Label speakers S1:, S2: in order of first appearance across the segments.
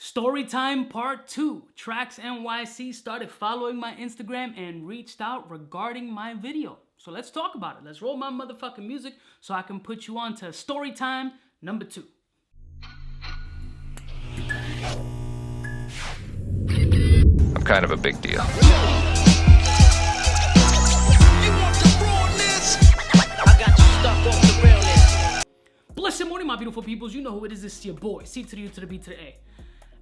S1: Storytime part 2. Trax NYC started following my Instagram and reached out regarding my video. So let's talk about it. Let's roll my motherfucking music so I can put you on to Storytime number 2.
S2: I'm kind of a big deal.
S1: Blessed morning, my beautiful peoples. You know who it is. It's your boy, C to the U to the B to the A.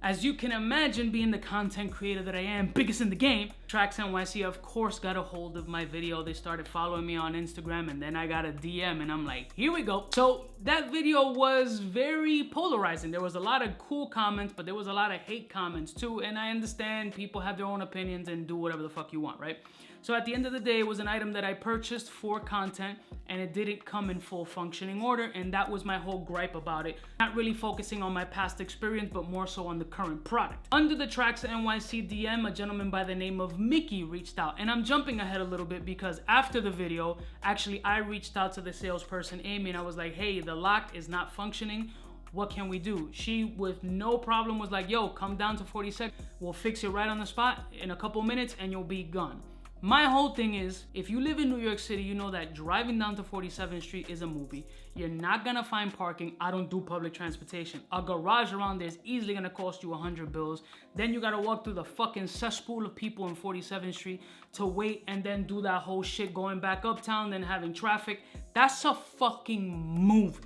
S1: As you can imagine, being the content creator that I am, biggest in the game, Trax NYC, of course, got a hold of my video. They started following me on Instagram, and then I got a DM, and I'm like, here we go. So that video was very polarizing. There was a lot of cool comments, but there was a lot of hate comments too, and I understand people have their own opinions and do whatever the fuck you want, right? So at the end of the day, it was an item that I purchased for content, and it didn't come in full functioning order, and that was my whole gripe about it. Not really focusing on my past experience, but more so on the current product. Under the Trax NYC DM, a gentleman by the name of Mickey reached out, and I'm jumping ahead a little bit because after the video, actually I reached out to the salesperson, Amy, and I was like, hey, the lock is not functioning. What can we do? She, with no problem, was like, yo, come down to 42nd. We'll fix it right on the spot in a couple minutes, and you'll be gone. My whole thing is, if you live in New York City, you know that driving down to 47th Street is a movie. You're not gonna find parking. I don't do public transportation. A garage around there is easily gonna cost you 100 bills. Then you gotta walk through the fucking cesspool of people in 47th Street to wait and then do that whole shit going back uptown, then having traffic. That's a fucking movie.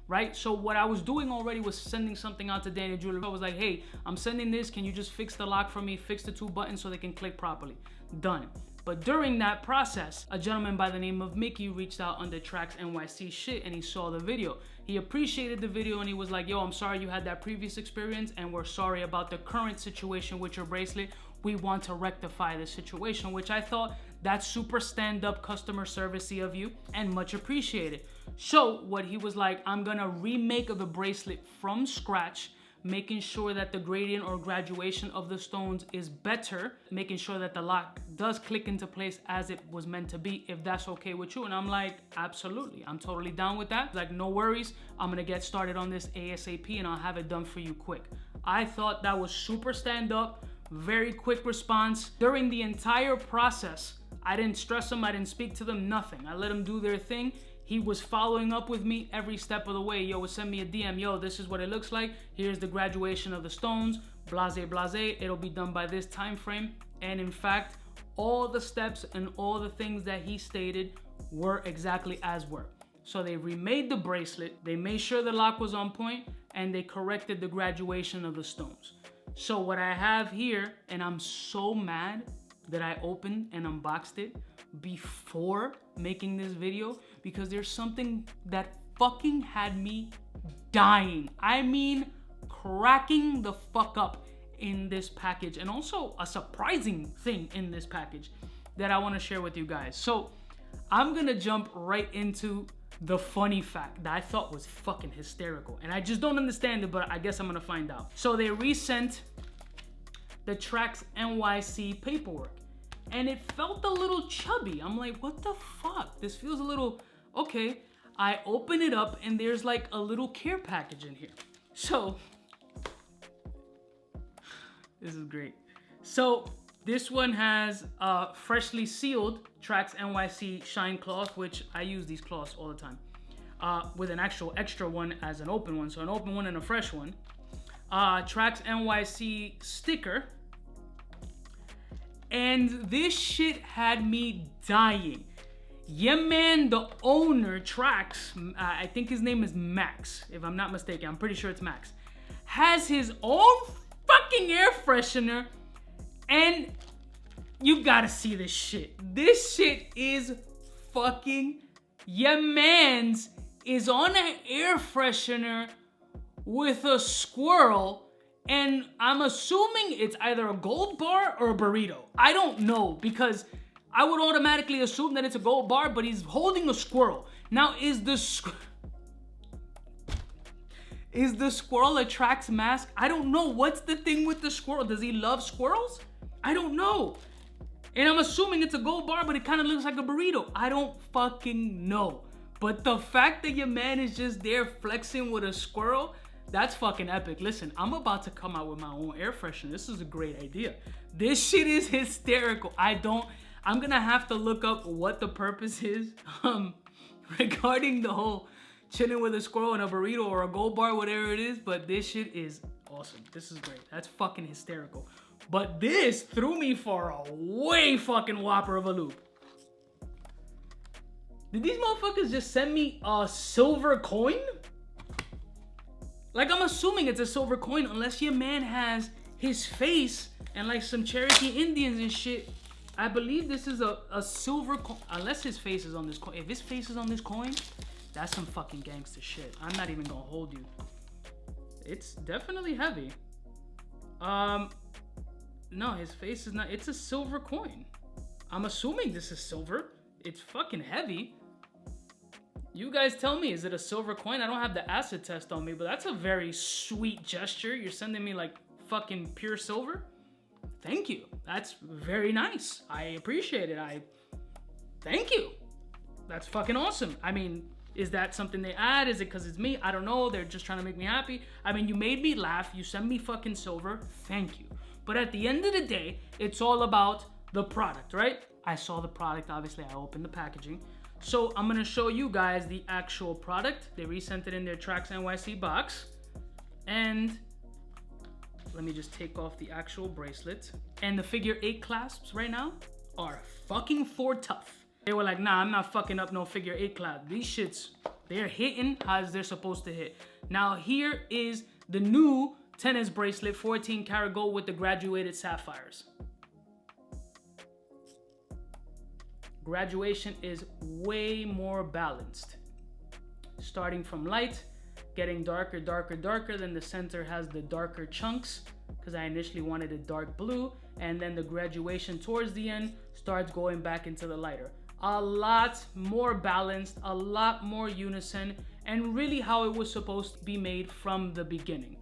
S1: Right? So what I was doing already was sending something out to Daniel Jewelry. I was like, hey, I'm sending this. Can you just fix the lock for me? Fix the 2 buttons so they can click properly. Done. But during that process, a gentleman by the name of Mickey reached out under Trax NYC shit, and he saw the video. He appreciated the video, and he was like, yo, I'm sorry you had that previous experience, and we're sorry about the current situation with your bracelet. We want to rectify the situation, which I thought that's super stand-up customer servicey of you and much appreciated. So what he was like, I'm gonna remake the bracelet from scratch, making sure that the gradient or graduation of the stones is better, making sure that the lock does click into place as it was meant to be, if that's okay with you. And I'm like, absolutely, I'm totally down with that. Like, no worries, I'm gonna get started on this ASAP and I'll have it done for you quick. I thought that was super stand up, very quick response. During the entire process, I didn't stress them, I didn't speak to them, nothing. I let them do their thing. He was following up with me every step of the way. Yo, would send me a DM. Yo, this is what it looks like. Here's the graduation of the stones. Blase, blase. It'll be done by this time frame. And in fact, all the steps and all the things that he stated were exactly as were. So they remade the bracelet. They made sure the lock was on point, and they corrected the graduation of the stones. So what I have here, and I'm so mad that I opened and unboxed it before making this video, because there's something that fucking had me dying. I mean, cracking the fuck up in this package, and also a surprising thing in this package that I want to share with you guys. So I'm gonna jump right into the funny fact that I thought was fucking hysterical, and I just don't understand it, but I guess I'm gonna find out. So they resent the Trax NYC paperwork, and it felt a little chubby. I'm like, what the fuck? This feels a little, okay. I open it up, and there's like a little care package in here. So, this is great. So, this one has freshly sealed Trax NYC shine cloth, which I use these cloths all the time, with an actual extra one as an open one. So an open one and a fresh one. Trax NYC sticker. And this shit had me dying. Yeah, man, the owner, Trax, I think his name is Max, if I'm not mistaken. I'm pretty sure it's Max. Has his own fucking air freshener. And you gotta see this shit. This shit is fucking, yeah, man's is on an air freshener with a squirrel. And I'm assuming it's either a gold bar or a burrito. I don't know, because I would automatically assume that it's a gold bar, but he's holding a squirrel. Now, is the squirrel a Trax mask? I don't know. What's the thing with the squirrel? Does he love squirrels? I don't know. And I'm assuming it's a gold bar, but it kind of looks like a burrito. I don't fucking know. But the fact that your man is just there flexing with a squirrel, That's fucking epic. Listen, I'm about to come out with my own air freshener. This is a great idea. This shit is hysterical. I'm gonna have to look up what the purpose is regarding the whole chilling with a squirrel and a burrito or a gold bar, whatever it is, but this shit is awesome. This is great. That's fucking hysterical. But this threw me for a way fucking whopper of a loop. Did these motherfuckers just send me a silver coin? Like, I'm assuming it's a silver coin unless your man has his face and like some Cherokee Indians and shit. I believe this is a silver coin, unless his face is on this coin. If his face is on this coin, that's some fucking gangster shit. I'm not even gonna hold you. It's definitely heavy. No, his face is not. It's a silver coin. I'm assuming this is silver. It's fucking heavy. You guys tell me, is it a silver coin? I don't have the acid test on me, but that's a very sweet gesture. You're sending me like fucking pure silver? Thank you. That's very nice. I appreciate it. Thank you. That's fucking awesome. I mean, is that something they add? Is it because it's me? I don't know. They're just trying to make me happy. I mean, you made me laugh. You sent me fucking silver. Thank you. But at the end of the day, it's all about the product, right? I saw the product. Obviously, I opened the packaging. So I'm gonna show you guys the actual product. They resent it in their Trax NYC box. And let me just take off the actual bracelet. And the figure 8 clasps right now are fucking for tough. They were like, nah, I'm not fucking up no figure 8 clasp. These shits, they're hitting as they're supposed to hit. Now here is the new tennis bracelet, 14 karat gold with the graduated sapphires. Graduation is way more balanced. Starting from light, getting darker, darker, darker, then the center has the darker chunks because I initially wanted a dark blue, and then the graduation towards the end starts going back into the lighter. A lot more balanced, a lot more unison, and really how it was supposed to be made from the beginning.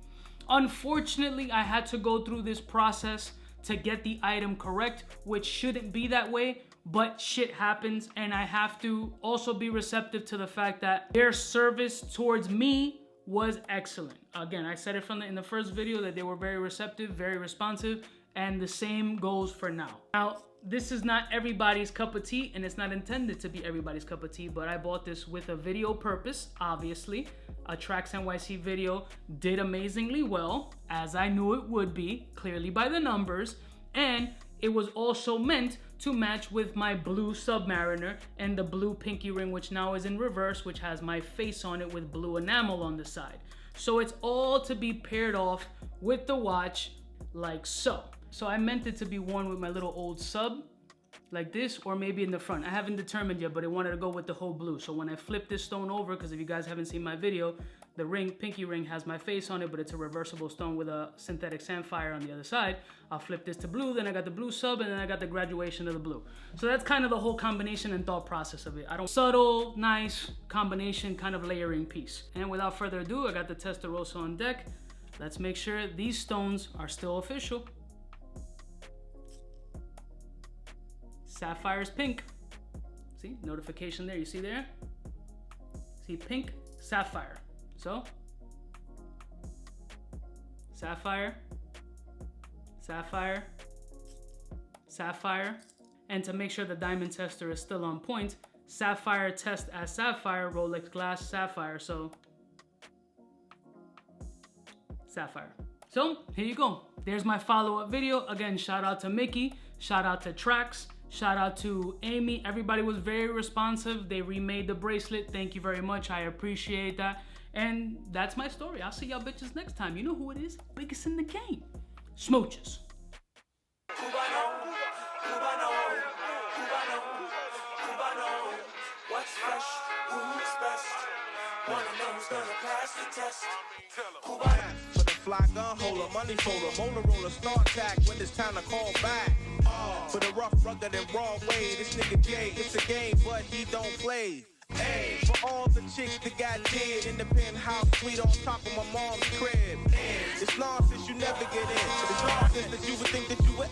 S1: Unfortunately, I had to go through this process to get the item correct, which shouldn't be that way. But shit happens, and I have to also be receptive to the fact that their service towards me was excellent. Again, I said it in the first video that they were very receptive, very responsive, and the same goes for now. Now, this is not everybody's cup of tea, and it's not intended to be everybody's cup of tea, but I bought this with a video purpose, obviously. A Trax NYC video did amazingly well, as I knew it would be, clearly by the numbers, and it was also meant to match with my blue Submariner and the blue pinky ring, which now is in reverse, which has my face on it with blue enamel on the side. So it's all to be paired off with the watch like so. So I meant it to be worn with my little old sub like this, or maybe in the front. I haven't determined yet, but I wanted to go with the whole blue. So when I flip this stone over, because if you guys haven't seen my video, the ring, pinky ring, has my face on it, but it's a reversible stone with a synthetic sapphire on the other side. I'll flip this to blue, then I got the blue sub, and then I got the graduation of the blue. So that's kind of the whole combination and thought process of it. Subtle, nice combination, kind of layering piece. And without further ado, I got the Testarossa on deck. Let's make sure these stones are still official. Sapphire's pink. See, notification there, you see there? See, pink, sapphire. So, sapphire, sapphire, sapphire. And to make sure the diamond tester is still on point, sapphire test as sapphire, Rolex glass, sapphire. So, sapphire. So, here you go. There's my follow-up video. Again, shout out to Mickey, shout out to Trax, shout out to Amy. Everybody was very responsive. They remade the bracelet. Thank you very much. I appreciate that. And that's my story. I'll see y'all bitches next time. You know who it is? Biggest in the game. Smooches.
S3: Cubaknow, what's fresh? Who's best? One of them's gonna pass the test. Cubaknow. For the fly gun holder, money folder, molar roller, start tag when it's time to call back. For the rough, rugged, and raw way, this nigga Jay, it's a game, but he don't play. Hey, for all the chicks that got dead in the penthouse suite on top of my mom's crib. It's nonsense you never get in. It's nonsense that you would think that you would